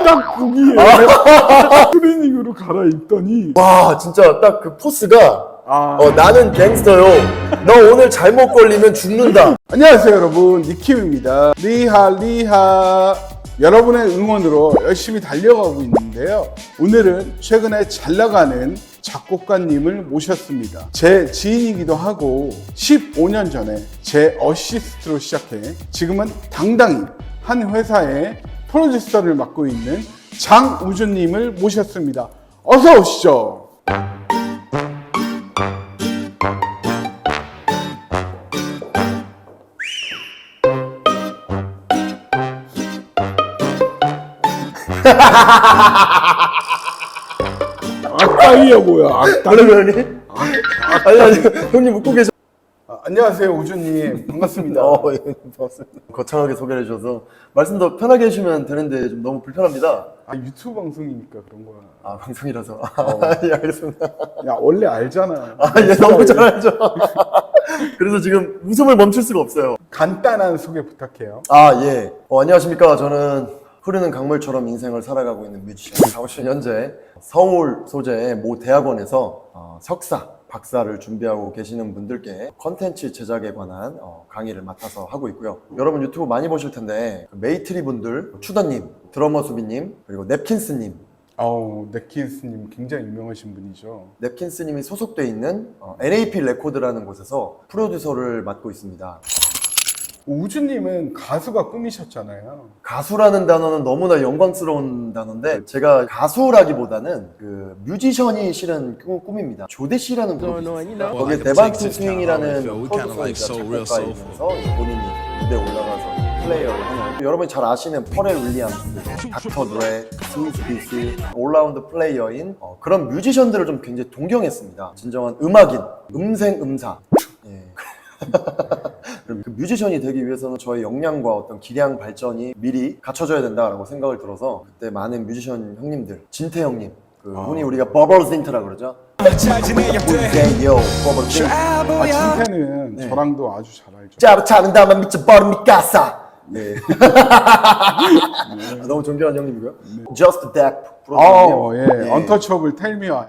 딱 거기에 트레이닝으로 갈아입더니 와 진짜 딱 그 포스가 아. 나는 갱스터요. 너 오늘 잘못 걸리면 죽는다. 안녕하세요 여러분, 니킴입니다. 리하 여러분의 응원으로 열심히 달려가고 있는데요, 오늘은 최근에 잘나가는 작곡가님을 모셨습니다. 제 지인이기도 하고 15년 전에 제 어시스트로 시작해 지금은 당당히 한 회사의 프로듀서를 맡고 있는 장우주님을 모셨습니다. 어서 오시죠. 악당이야 뭐야, 악당. 아니 형님 웃고 계셔. 안녕하세요 우주님, 반갑습니다. 예, 반갑습니다. 거창하게 소개해 주셔서 말씀 더 편하게 해주시면 되는데 좀 너무 불편합니다. 유튜브 방송이니까 그런 거야. 방송이라서. 예, 알겠습니다. 야 원래 알잖아. 예, 너무 잘 알죠. 그래서 지금 웃음을 멈출 수가 없어요. 간단한 소개 부탁해요. 예. 안녕하십니까. 저는 흐르는 강물처럼 인생을 살아가고 있는 뮤지션 장우준. 현재 서울 소재의 모 대학원에서 석사, 박사를 준비하고 계시는 분들께 컨텐츠 제작에 관한 강의를 맡아서 하고 있고요. 여러분 유튜브 많이 보실 텐데 메이트리 분들, 추더님, 드러머 수비님, 그리고 넵킨스님. 넵킨스님 굉장히 유명하신 분이죠. 넵킨스님이 소속돼 있는 NAP 레코드라는 곳에서 프로듀서를 맡고 있습니다. 우주님은 가수가 꿈이셨잖아요. 가수라는 단어는 너무나 영광스러운 단어인데 제가 가수라기보다는 그 뮤지션이 실은 꿈입니다. 조대시라는 그룹이 있어요. 거기에 데반트 스윙이라는 프로듀서이자 작곡가이면서 본인이 무대에 올라가서 플레이어를 하는, 여러분이 잘 아시는 퍼렐 윌리엄스, 닥터 드레, 스미스 비스, 올라운드 플레이어인 그런 뮤지션들을 좀 굉장히 동경했습니다. 진정한 음악인, 음생 음사. 예. 그 뮤지션이 되기 위해서는 저의 역량과 어떤 기량 발전이 미리 갖춰져야 된다라고 생각을 들어서 그때 많은 뮤지션 형님들, 진태 형님, 흔히 우리가 버벌진트라고 그러죠. 진태요, 버벌진트. 진태는 저랑도 아주 잘 알죠. 짜르차는 다만 미쳐버린 미카사. 네. 너무 존경하는 형님이고요. Just That 프로그램이요. 예. 언터처블 텔미 와이.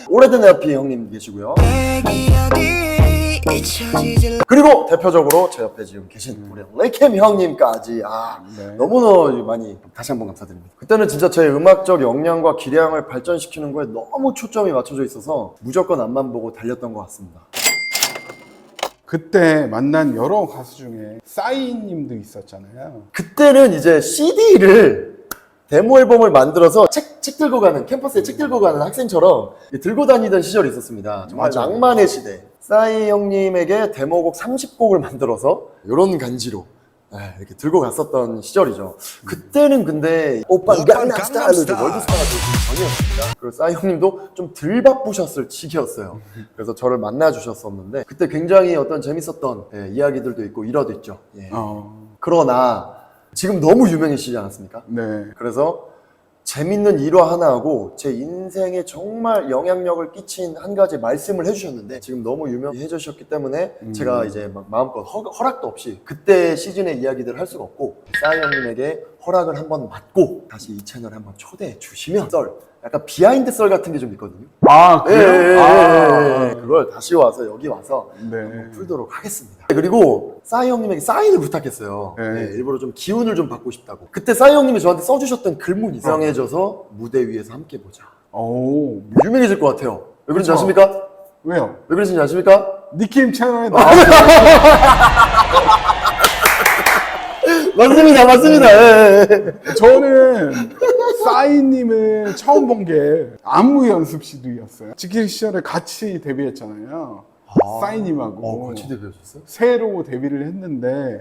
오래된 LP 형님 계시고요. 그리고 대표적으로 제 옆에 지금 계신 우리 레이캠 형님까지 너무너무 많이 다시 한번 감사드립니다. 그때는 진짜 제 음악적 역량과 기량을 발전시키는 거에 너무 초점이 맞춰져 있어서 무조건 앞만 보고 달렸던 것 같습니다. 그때 만난 여러 가수 중에 싸이님도 있었잖아요. 그때는 이제 CD를 데모 앨범을 만들어서 책 들고 가는, 캠퍼스에 책 들고 가는 학생처럼 들고 다니던 시절이 있었습니다. 정말 낭만의 시대. 싸이 형님에게 데모곡 30곡을 만들어서 이런 간지로 이렇게 들고 갔었던 시절이죠. 그때는 근데 오빠 강남스타일로 월드스타가 되기 전이었습니다. 그리고 싸이 형님도 좀 덜 바쁘셨을 시기였어요. 그래서 저를 만나주셨었는데 그때 굉장히 어떤 재밌었던 이야기들도 있고 일화도 있죠. 예. 그러나 지금 너무 유명해지지 않았습니까? 네. 그래서 재밌는 일화 하나하고 제 인생에 정말 영향력을 끼친 한 가지 말씀을 해주셨는데 지금 너무 유명해지셨기 때문에 제가 이제 막 마음껏 허락도 없이 그때 시즌의 이야기들을 할 수가 없고 싸이 형님에게 허락을 한번 받고 다시 이 채널에 한번 초대해 주시면 약간 비하인드 썰 같은 게 좀 있거든요. 그래요? 그걸 다시 와서 여기 와서 한번 풀도록 하겠습니다. 그리고 싸이 형님에게 사인을 부탁했어요. 일부러 좀 기운을 좀 받고 싶다고. 그때 싸이 형님이 저한테 써주셨던 글문이 유명해져서 무대 위에서 함께 보자. 유명해질 것 같아요. 왜 그런지 아십니까? 왜요? 왜 그런지 아십니까? 니킴 채널에 나와서 맞습니다. 저는 싸이님을 처음 본 게 안무 연습실이었어요. 지킬 시절에 같이 데뷔했잖아요. 싸이님하고 같이 데뷔하셨어요? 새로 데뷔를 했는데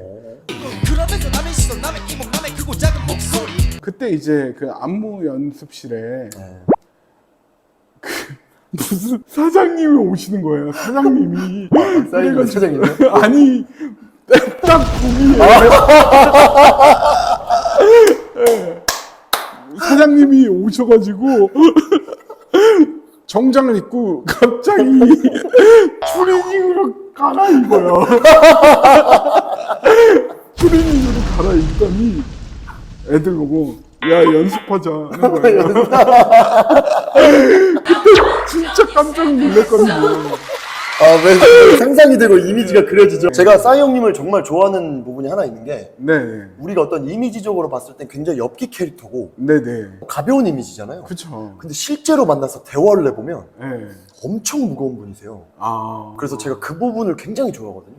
그때 이제 그 안무 연습실에 무슨 사장님이 오시는 거예요. 사장님이. 싸이님 사장님이요? 아니 딱 보기에 사장님이 오셔가지고 정장을 입고 갑자기 트레이닝으로 갈아입어요. 프리미어로 갈아입더니 애들 보고 야 연습하자 하는 거예요. 그때 진짜 깜짝 놀랐거든요. 아, 왜 상상이 되고 이미지가 그려지죠. 제가 싸이 형님을 정말 좋아하는 부분이 하나 있는 게 네, 우리가 어떤 이미지적으로 봤을 땐 굉장히 엽기 캐릭터고 네네. 가벼운 이미지잖아요. 그쵸. 근데 실제로 만나서 대화를 해보면 네. 엄청 무거운 분이세요. 아. 그래서 제가 그 부분을 굉장히 좋아하거든요.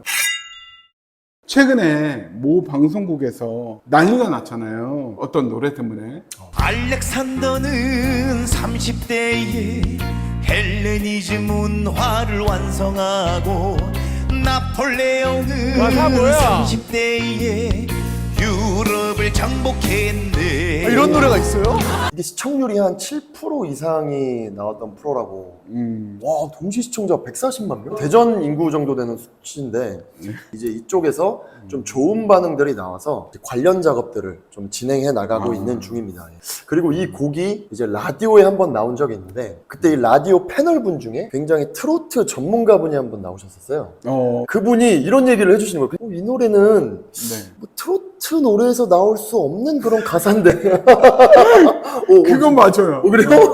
최근에 모 방송국에서 난리가 났잖아요. 어떤 노래 때문에. 알렉산더는 30대에 헬레니즘 문화를 완성하고 나폴레옹은 30대에 유럽을 정복했네. 이런 노래가 있어요? 이게 시청률이 한 7% 이상이 나왔던 프로라고. 와, 동시 시청자 140만 명? 대전 인구 정도 되는 수치인데 이제 이쪽에서 좀 좋은 반응들이 나와서 관련 작업들을 좀 진행해 나가고 있는 중입니다. 그리고 이 곡이 이제 라디오에 한번 나온 적이 있는데 그때 이 라디오 패널분 중에 굉장히 트로트 전문가분이 한 분 나오셨었어요. 그분이 이런 얘기를 해주시는 거예요. 이 노래는 네. 뭐 트로트 노래에서 나올 수 없는 그런 가사인데. 그건 맞아요. 그래요?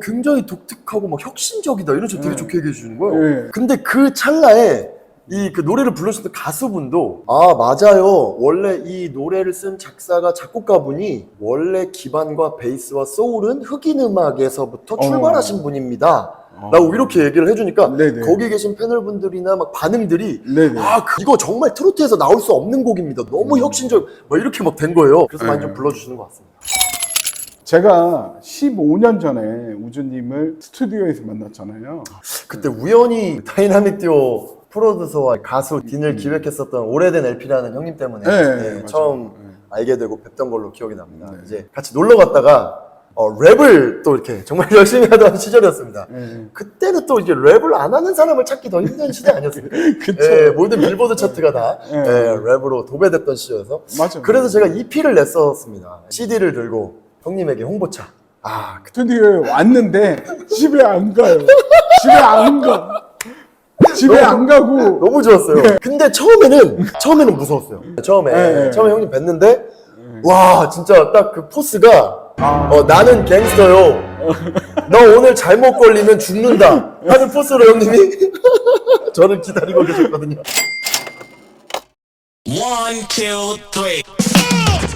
굉장히 독특하고 막 혁신적이다 이런 식으로 되게 좋게 얘기해 주시는 거예요. 네. 근데 그 찰나에 이 그 노래를 불러주셨던 가수분도 아 맞아요, 원래 이 노래를 쓴 작사가 작곡가분이 원래 기반과 베이스와 소울은 흑인 음악에서부터 출발하신 분입니다 라고 이렇게 얘기를 해주니까 네네. 거기 계신 패널분들이나 막 반응들이 네네. 아 이거 정말 트로트에서 나올 수 없는 곡입니다, 너무 혁신적 막 이렇게 막 된 거예요. 그래서 많이 좀 불러주시는 것 같습니다. 제가 15년 전에 우주님을 스튜디오에서 만났잖아요. 그때 우연히 다이나믹 듀오 프로듀서와 가수 딘을 기획했었던 오래된 LP라는 형님 때문에 네, 처음 맞아요. 네. 알게 되고 뵀던 걸로 기억이 납니다. 이제 같이 놀러 갔다가 랩을 또 이렇게 정말 열심히 하던 시절이었습니다. 그때는 또 이제 랩을 안 하는 사람을 찾기 더 힘든 시대 아니었습니까? 그쵸. 모든 빌보드 차트가 다 랩으로 도배됐던 시절에서 맞아요. 그래서 제가 EP를 냈었습니다. CD를 들고 형님에게 홍보차. 스튜디오에 왔는데 집에 안 가요. 집에 안 가. 집에 안 가고. 너무 좋았어요. 근데 처음에는 무서웠어요. 처음에 형님 뵀는데 와 진짜 딱 그 포스가 나는 갱스터요. 너 오늘 잘못 걸리면 죽는다 하는 포스로 형님이 저를 기다리고 계셨거든요. 1, 2, 3